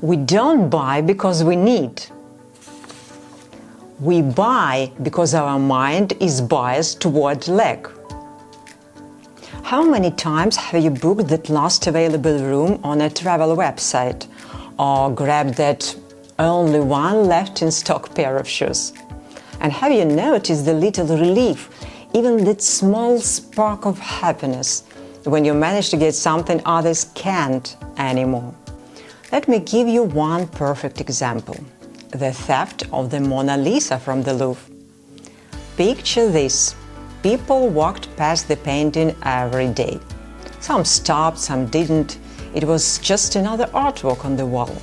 We don't buy because we need. We buy because our mind is biased toward lack. How many times have you booked that last available room on a travel website, or grabbed that only one left in stock pair of shoes? And have you noticed the little relief, even that small spark of happiness, when you manage to get something others can't anymore? Let me give you one perfect example: the theft of the Mona Lisa from the Louvre. Picture this. People walked past the painting every day. Some stopped, some didn't. It was just another artwork on the wall.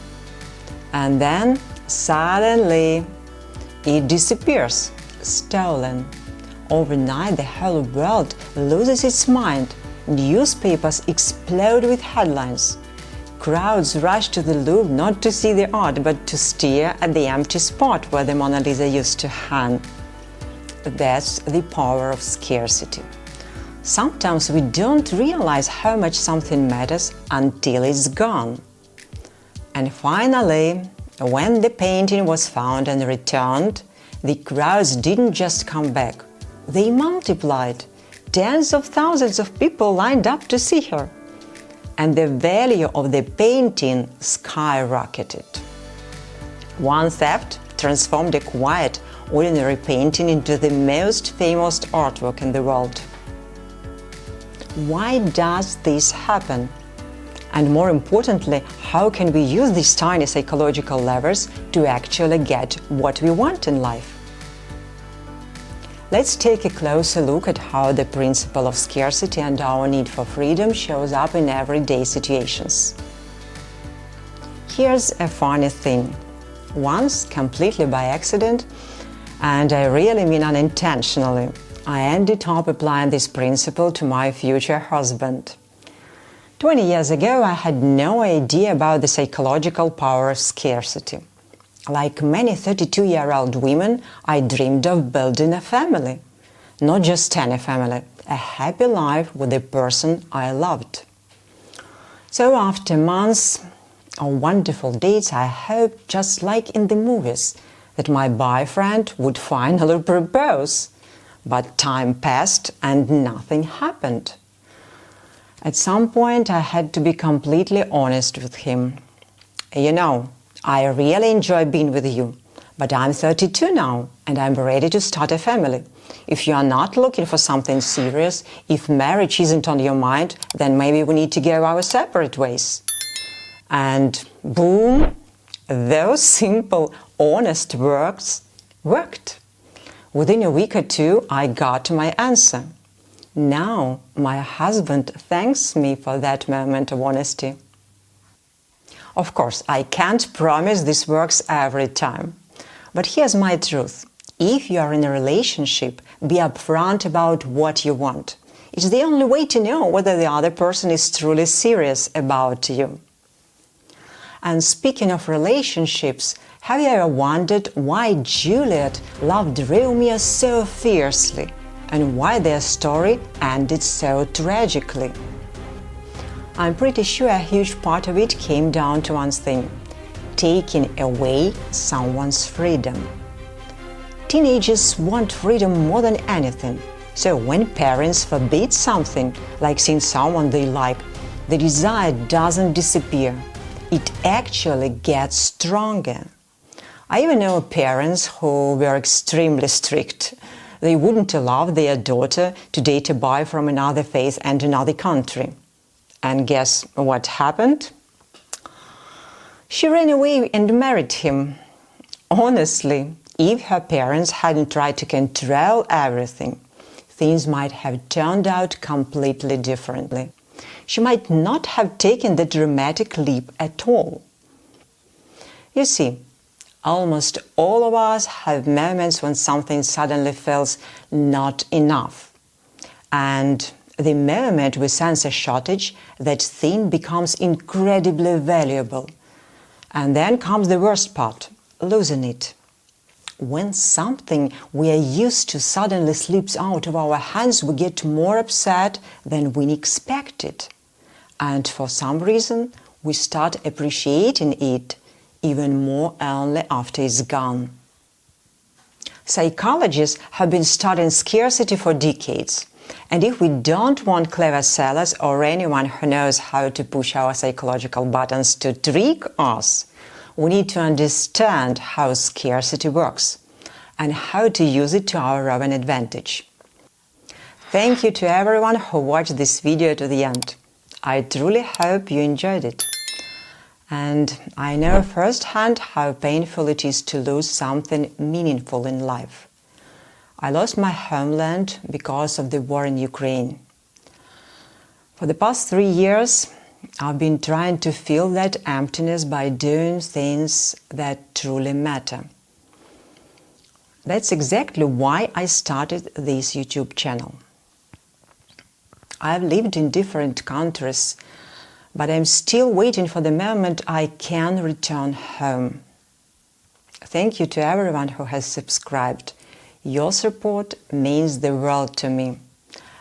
And then, suddenly, it disappears, stolen. Overnight, the whole world loses its mind. Newspapers explode with headlines. Crowds rush to the Louvre not to see the art, but to stare at the empty spot where the Mona Lisa used to hang. That's the power of scarcity. Sometimes we don't realize how much something matters until it's gone. And finally, when the painting was found and returned, the crowds didn't just come back. They multiplied. Tens of thousands of people lined up to see her. And the value of the painting skyrocketed. One theft transformed a quiet, ordinary painting into the most famous artwork in the world. Why does this happen? And more importantly, how can we use these tiny psychological levers to actually get what we want in life? Let's take a closer look at how the principle of scarcity and our need for freedom shows up in everyday situations. Here's a funny thing. Once, completely by accident, and I really mean unintentionally, I ended up applying this principle to my future husband. 20 years ago, I had no idea about the psychological power of scarcity. Like many 32-year-old women, I dreamed of building a family. Not just any family, a happy life with the person I loved. So after months of wonderful dates, I hoped, just like in the movies, that my boyfriend would finally propose. But time passed and nothing happened. At some point, I had to be completely honest with him. You know, I really enjoy being with you, but I'm 32 now and I'm ready to start a family. If you are not looking for something serious, if marriage isn't on your mind, then maybe we need to go our separate ways. And boom, those simple, honest words worked. Within a week or two, I got my answer. Now, my husband thanks me for that moment of honesty. Of course, I can't promise this works every time. But here's my truth. If you are in a relationship, be upfront about what you want. It's the only way to know whether the other person is truly serious about you. And speaking of relationships, have you ever wondered why Juliet loved Romeo so fiercely and why their story ended so tragically? I'm pretty sure a huge part of it came down to one thing: taking away someone's freedom. Teenagers want freedom more than anything. So when parents forbid something, like seeing someone they like, the desire doesn't disappear. It actually gets stronger. I even know parents who were extremely strict. They wouldn't allow their daughter to date a boy from another faith and another country. And guess what happened? She ran away and married him. Honestly, if her parents hadn't tried to control everything, things might have turned out completely differently. She might not have taken the dramatic leap at all. You see, almost all of us have moments when something suddenly feels not enough. And the moment we sense a shortage, that thing becomes incredibly valuable. And then comes the worst part, losing it. When something we are used to suddenly slips out of our hands, we get more upset than we expected. And for some reason, we start appreciating it even more only after it's gone. Psychologists have been studying scarcity for decades, and if we don't want clever sellers or anyone who knows how to push our psychological buttons to trick us, we need to understand how scarcity works and how to use it to our own advantage. Thank you to everyone who watched this video to the end. I truly hope you enjoyed it. And I know firsthand how painful it is to lose something meaningful in life. I lost my homeland because of the war in Ukraine. For the past 3 years, I've been trying to fill that emptiness by doing things that truly matter. That's exactly why I started this YouTube channel. I've lived in different countries, but I'm still waiting for the moment I can return home. Thank you to everyone who has subscribed. Your support means the world to me.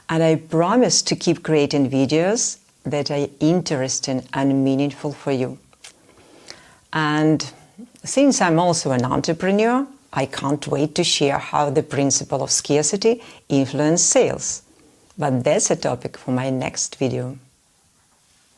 And I promise to keep creating videos that are interesting and meaningful for you. And since I'm also an entrepreneur, I can't wait to share how the principle of scarcity influences sales. But that's a topic for my next video.